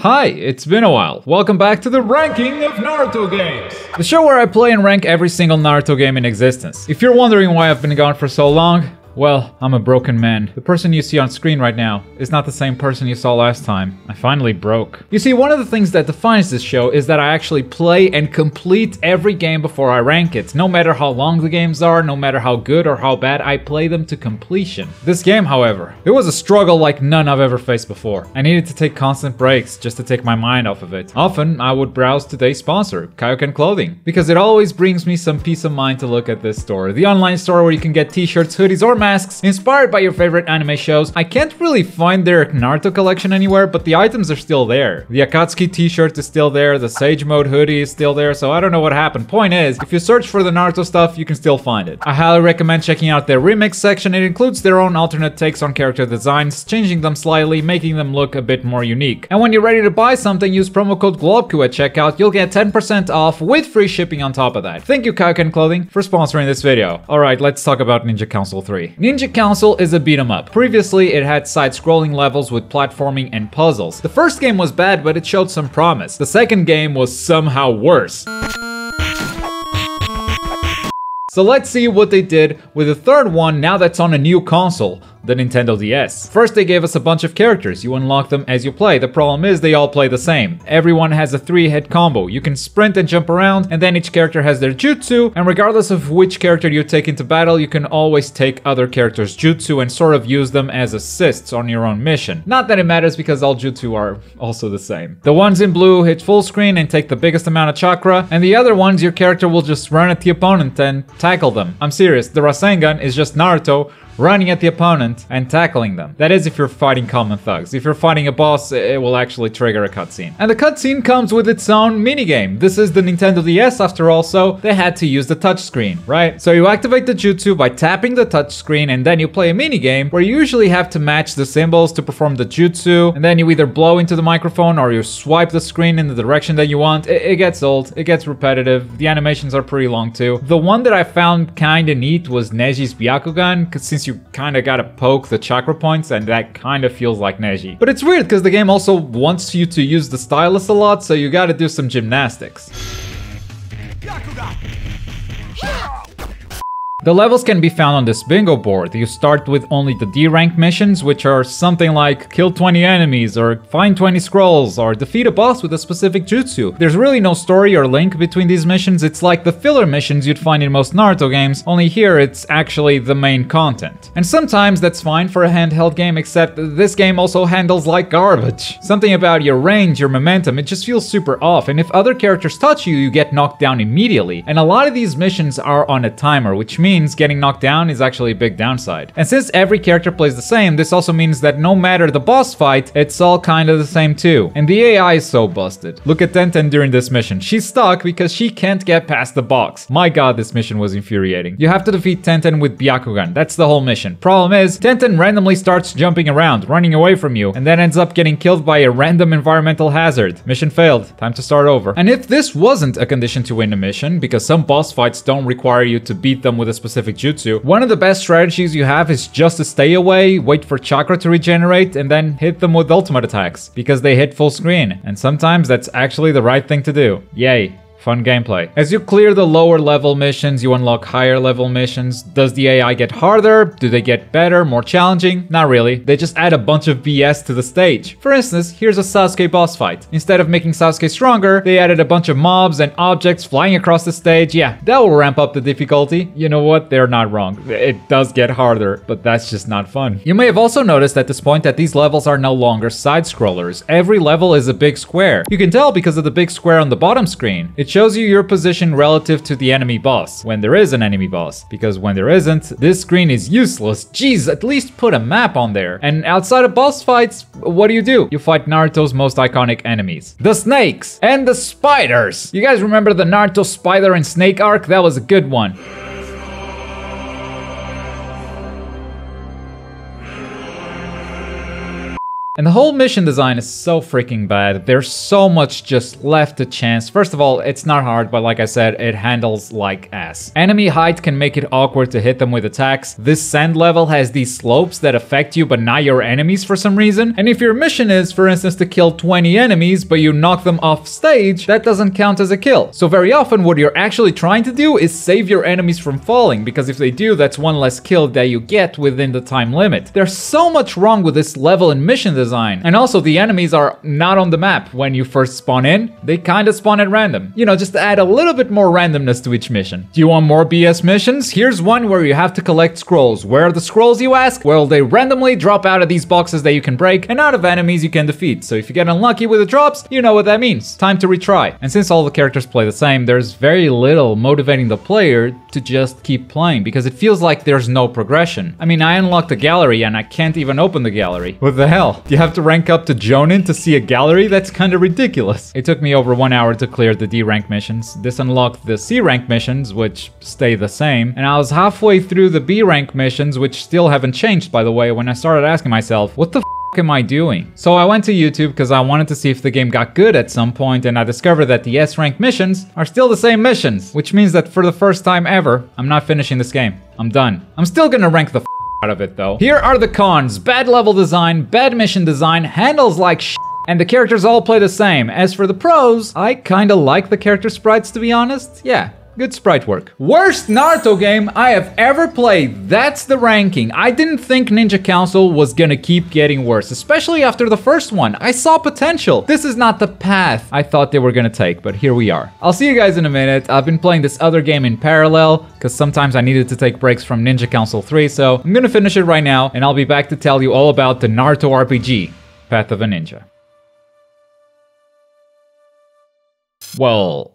Hi, it's been a while. Welcome back to the ranking of Naruto games. The show where I play and rank every single Naruto game in existence. If you're wondering why I've been gone for so long, well, I'm a broken man. The person you see on screen right now is not the same person you saw last time. I finally broke. You see, one of the things that defines this show is that I actually play and complete every game before I rank it. No matter how long the games are, no matter how good or how bad, I play them to completion. This game, however, it was a struggle like none I've ever faced before. I needed to take constant breaks just to take my mind off of it. Often, I would browse today's sponsor, Kaioken Clothing, because it always brings me some peace of mind to look at this store. The online store where you can get t-shirts, hoodies, or masks inspired by your favorite anime shows. I can't really find their Naruto collection anywhere, but the items are still there. The Akatsuki t-shirt is still there, the Sage Mode hoodie is still there, so I don't know what happened. Point is, if you search for the Naruto stuff, you can still find it. I highly recommend checking out their remix section. It includes their own alternate takes on character designs, changing them slightly, making them look a bit more unique. And when you're ready to buy something, use promo code Globku at checkout. You'll get 10% off with free shipping on top of that. Thank you, Kaioken Clothing, for sponsoring this video. Alright, let's talk about Ninja Council 3. Ninja Council is a beat 'em up. Previously, it had side-scrolling levels with platforming and puzzles. The first game was bad, but it showed some promise. The second game was somehow worse. So let's see what they did with the third one now that's on a new console, the Nintendo DS. First, they gave us a bunch of characters. You unlock them as you play. The problem is they all play the same. Everyone has a 3-hit combo. You can sprint and jump around, and then each character has their jutsu, and regardless of which character you take into battle, you can always take other characters' jutsu and sort of use them as assists on your own mission. Not that it matters because all jutsu are also the same. The ones in blue hit full screen and take the biggest amount of chakra, and the other ones your character will just run at the opponent and tackle them. I'm serious, the Rasengan is just Naruto running at the opponent and tackling them. That is if you're fighting common thugs. If you're fighting a boss, it will actually trigger a cutscene. And the cutscene comes with its own minigame. This is the Nintendo DS after all, so they had to use the touchscreen, right? So you activate the jutsu by tapping the touchscreen, and then you play a minigame where you usually have to match the symbols to perform the jutsu, and then you either blow into the microphone or you swipe the screen in the direction that you want. It gets old, it gets repetitive, the animations are pretty long too. The one that I found kinda neat was Neji's Byakugan, because since you kinda gotta poke the chakra points, and that kinda feels like Neji. But it's weird because the game also wants you to use the stylus a lot, so you gotta do some gymnastics. The levels can be found on this bingo board. You start with only the D-rank missions, which are something like kill 20 enemies, or find 20 scrolls, or defeat a boss with a specific jutsu. There's really no story or link between these missions. It's like the filler missions you'd find in most Naruto games, only here it's actually the main content. And sometimes that's fine for a handheld game, except this game also handles like garbage. Something about your range, your momentum, it just feels super off, and if other characters touch you, you get knocked down immediately. And a lot of these missions are on a timer, which means getting knocked down is actually a big downside. And since every character plays the same, this also means that no matter the boss fight, it's all kind of the same too. And the AI is so busted. Look at Tenten during this mission. She's stuck because she can't get past the box. My god, this mission was infuriating. You have to defeat Tenten with Byakugan. That's the whole mission. Problem is, Tenten randomly starts jumping around, running away from you, and then ends up getting killed by a random environmental hazard. Mission failed. Time to start over. And if this wasn't a condition to win a mission, because some boss fights don't require you to beat them with a specific jutsu, one of the best strategies you have is just to stay away, wait for chakra to regenerate, and then hit them with ultimate attacks, because they hit full screen. And sometimes that's actually the right thing to do. Yay. Fun gameplay. As you clear the lower level missions, you unlock higher level missions. Does the AI get harder? Do they get better, more challenging? Not really. They just add a bunch of BS to the stage. For instance, here's a Sasuke boss fight. Instead of making Sasuke stronger, they added a bunch of mobs and objects flying across the stage. Yeah, that will ramp up the difficulty. You know what? They're not wrong. It does get harder, but that's just not fun. You may have also noticed at this point that these levels are no longer side-scrollers. Every level is a big square. You can tell because of the big square on the bottom screen. It shows you your position relative to the enemy boss, when there is an enemy boss. Because when there isn't, this screen is useless. Jeez, at least put a map on there. And outside of boss fights, what do? You fight Naruto's most iconic enemies. The snakes and the spiders! You guys remember the Naruto spider and snake arc? That was a good one. And the whole mission design is so freaking bad. There's so much just left to chance. First of all, it's not hard, but like I said, it handles like ass. Enemy height can make it awkward to hit them with attacks. This sand level has these slopes that affect you but not your enemies for some reason. And if your mission is, for instance, to kill 20 enemies but you knock them off stage, that doesn't count as a kill. So very often what you're actually trying to do is save your enemies from falling, because if they do, that's one less kill that you get within the time limit. There's so much wrong with this level and mission design. And also, the enemies are not on the map when you first spawn in. They kind of spawn at random. You know, just to add a little bit more randomness to each mission. Do you want more BS missions? Here's one where you have to collect scrolls. Where are the scrolls, you ask? Well, they randomly drop out of these boxes that you can break and out of enemies you can defeat. So if you get unlucky with the drops, you know what that means. Time to retry. And since all the characters play the same, there's very little motivating the player to just keep playing, because it feels like there's no progression. I mean, I unlocked a gallery and I can't even open the gallery. What the hell? Do you have to rank up to Jonin to see a gallery? That's kind of ridiculous. It took me over 1 hour to clear the D rank missions. This unlocked the C rank missions, which stay the same. And I was halfway through the B rank missions, which still haven't changed, by the way, when I started asking myself, what the f am I doing? So I went to YouTube because I wanted to see if the game got good at some point, and I discovered that the S rank missions are still the same missions, which means that for the first time ever, I'm not finishing this game. I'm done. I'm still gonna rank the out of it though. Here are the cons: bad level design, bad mission design, handles like and the characters all play the same. As for the pros, I kinda like the character sprites, to be honest. Yeah, good sprite work. Worst Naruto game I have ever played. That's the ranking. I didn't think Ninja Council was gonna keep getting worse, especially after the first one. I saw potential. This is not the path I thought they were gonna take, but here we are. I'll see you guys in a minute. I've been playing this other game in parallel because sometimes I needed to take breaks from Ninja Council 3, so I'm gonna finish it right now, and I'll be back to tell you all about the Naruto RPG, Path of a Ninja. Well,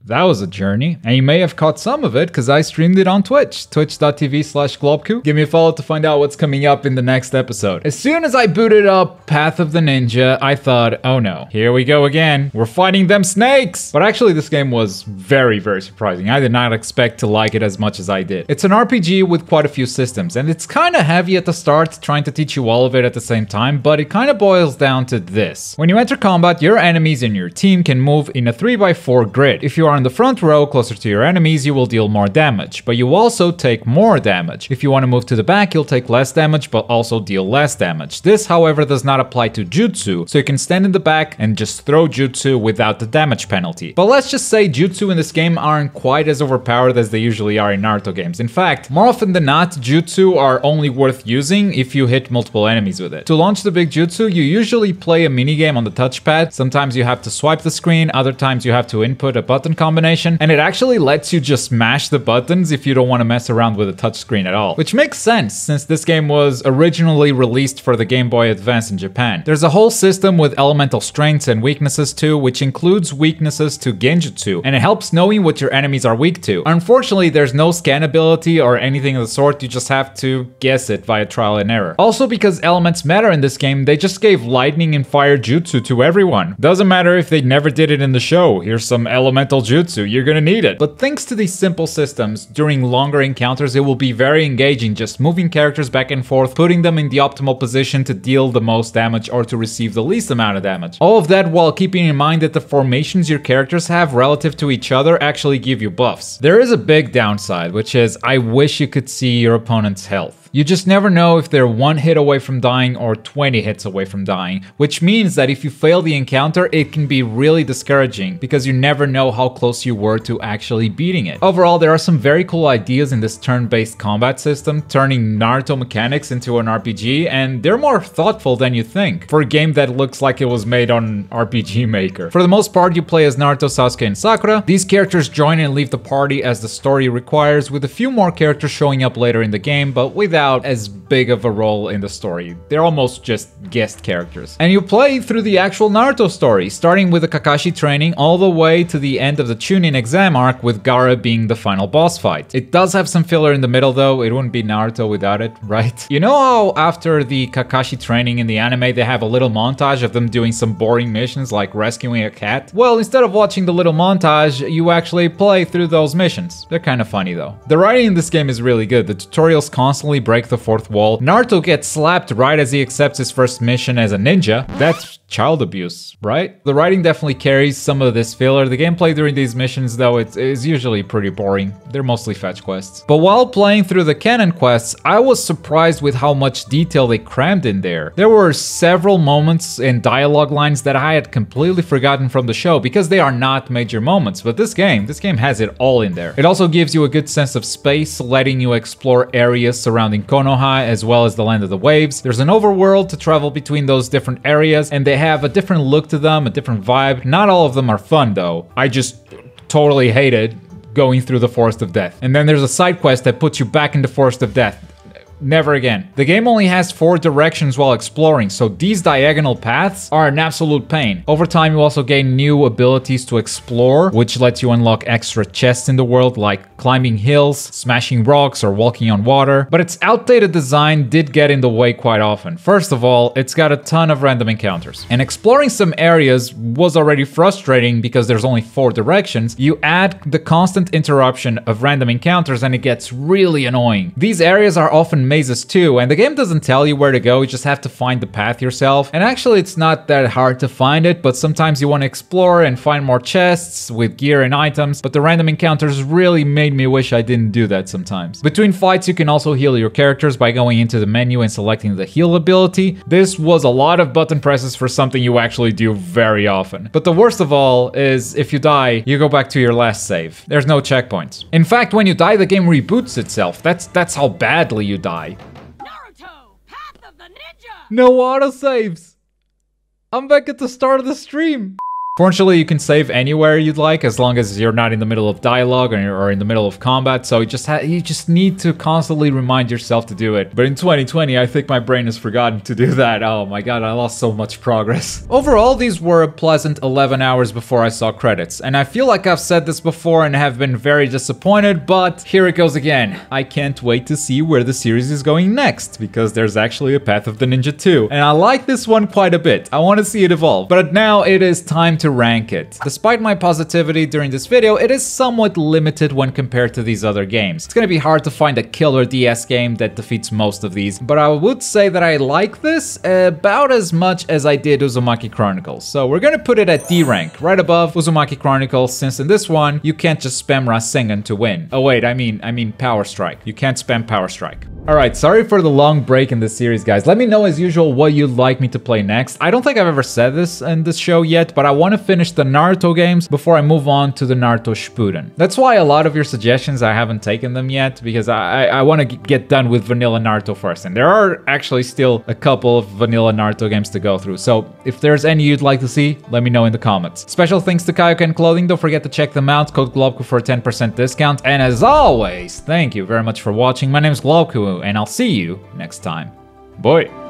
that was a journey, and you may have caught some of it because I streamed it on Twitch, twitch.tv/Globku. Give me a follow to find out what's coming up in the next episode. As soon as I booted up Path of the Ninja, I thought, oh no, here we go again. We're fighting them snakes! But actually this game was very, very surprising. I did not expect to like it as much as I did. It's an RPG with quite a few systems, and it's kind of heavy at the start, trying to teach you all of it at the same time, but it kind of boils down to this. When you enter combat, your enemies and your team can move in a 3x4 grid. If you are in the front row, closer to your enemies, you will deal more damage, but you also take more damage. If you want to move to the back, you'll take less damage, but also deal less damage. This, however, does not apply to jutsu, so you can stand in the back and just throw jutsu without the damage penalty. But let's just say jutsu in this game aren't quite as overpowered as they usually are in Naruto games. In fact, more often than not, jutsu are only worth using if you hit multiple enemies with it. To launch the big jutsu, you usually play a minigame on the touchpad. Sometimes you have to swipe the screen, other times you have to input a button combination, and it actually lets you just mash the buttons if you don't want to mess around with a touchscreen at all. Which makes sense, since this game was originally released for the Game Boy Advance in Japan. There's a whole system with elemental strengths and weaknesses too, which includes weaknesses to genjutsu, and it helps knowing what your enemies are weak to. Unfortunately, there's no scan ability or anything of the sort, you just have to guess it via trial and error. Also, because elements matter in this game, they just gave lightning and fire jutsu to everyone. Doesn't matter if they never did it in the show. Here's some elemental jutsu, you're gonna need it. But thanks to these simple systems, during longer encounters it will be very engaging, just moving characters back and forth, putting them in the optimal position to deal the most damage or to receive the least amount of damage. All of that while keeping in mind that the formations your characters have relative to each other actually give you buffs. There is a big downside, which is I wish you could see your opponent's health. You just never know if they're 1 hit away from dying or 20 hits away from dying, which means that if you fail the encounter, it can be really discouraging because you never know how close you were to actually beating it. Overall, there are some very cool ideas in this turn-based combat system, turning Naruto mechanics into an RPG, and they're more thoughtful than you think for a game that looks like it was made on RPG Maker. For the most part, you play as Naruto, Sasuke, and Sakura. These characters join and leave the party as the story requires, with a few more characters showing up later in the game, but without as big of a role in the story. They're almost just guest characters. And you play through the actual Naruto story, starting with the Kakashi training all the way to the end of the Chunin exam arc, with Gaara being the final boss fight. It does have some filler in the middle though, it wouldn't be Naruto without it, right? You know how after the Kakashi training in the anime they have a little montage of them doing some boring missions like rescuing a cat? Well, instead of watching the little montage, you actually play through those missions. They're kind of funny though. The writing in this game is really good. The tutorials constantly break the fourth wall. Naruto gets slapped right as he accepts his first mission as a ninja. That's child abuse, right? The writing definitely carries some of this filler. The gameplay during these missions, though, is usually pretty boring. They're mostly fetch quests. But while playing through the canon quests, I was surprised with how much detail they crammed in there. There were several moments in dialogue lines that I had completely forgotten from the show because they are not major moments, but this game has it all in there. It also gives you a good sense of space, letting you explore areas surrounding Konoha as well as the Land of the Waves. There's an overworld to travel between those different areas, and they have a different look to them, a different vibe. Not all of them are fun though. I just totally hated going through the Forest of Death. And then there's a side quest that puts you back in the Forest of Death. Never again. The game only has 4 directions while exploring, so these diagonal paths are an absolute pain. Over time, you also gain new abilities to explore, which lets you unlock extra chests in the world, like climbing hills, smashing rocks, or walking on water. But its outdated design did get in the way quite often. First of all, it's got a ton of random encounters. And exploring some areas was already frustrating because there's only 4 directions. You add the constant interruption of random encounters and it gets really annoying. These areas are often mazes too, and the game doesn't tell you where to go, you just have to find the path yourself. And actually it's not that hard to find it, but sometimes you want to explore and find more chests with gear and items, but the random encounters really made me wish I didn't do that sometimes. Between fights you can also heal your characters by going into the menu and selecting the heal ability. This was a lot of button presses for something you actually do very often. But the worst of all is if you die, you go back to your last save. There's no checkpoints. In fact, when you die, the game reboots itself. That's how badly you die. Naruto, Path of the Ninja! No autosaves! I'm back at the start of the stream! Fortunately, you can save anywhere you'd like as long as you're not in the middle of dialogue or in the middle of combat, so you just need to constantly remind yourself to do it. But in 2020, I think my brain has forgotten to do that. Oh my god, I lost so much progress. Overall, these were a pleasant 11 hours before I saw credits, and I feel like I've said this before and have been very disappointed, but here it goes again. I can't wait to see where the series is going next, because there's actually a Path of the Ninja 2, and I like this one quite a bit. I want to see it evolve, but now it is time to rank it. Despite my positivity during this video, it is somewhat limited when compared to these other games. It's gonna be hard to find a killer DS game that defeats most of these, but I would say that I like this about as much as I did Uzumaki Chronicles. So we're gonna put it at D rank, right above Uzumaki Chronicles, since in this one, you can't just spam Rasengan to win. Oh wait, I mean Power Strike. You can't spam Power Strike. Alright, sorry for the long break in this series, guys. Let me know as usual what you'd like me to play next. I don't think I've ever said this in this show yet, but I want to finish the Naruto games before I move on to the Naruto Shippuden. That's why a lot of your suggestions, I haven't taken them yet, because I want to get done with vanilla Naruto first. And there are actually still a couple of vanilla Naruto games to go through. So if there's any you'd like to see, let me know in the comments. Special thanks to Kaioken Clothing. Don't forget to check them out. Code Globku for a 10% discount. And as always, thank you very much for watching. My name is Globku, and I'll see you next time. Bye!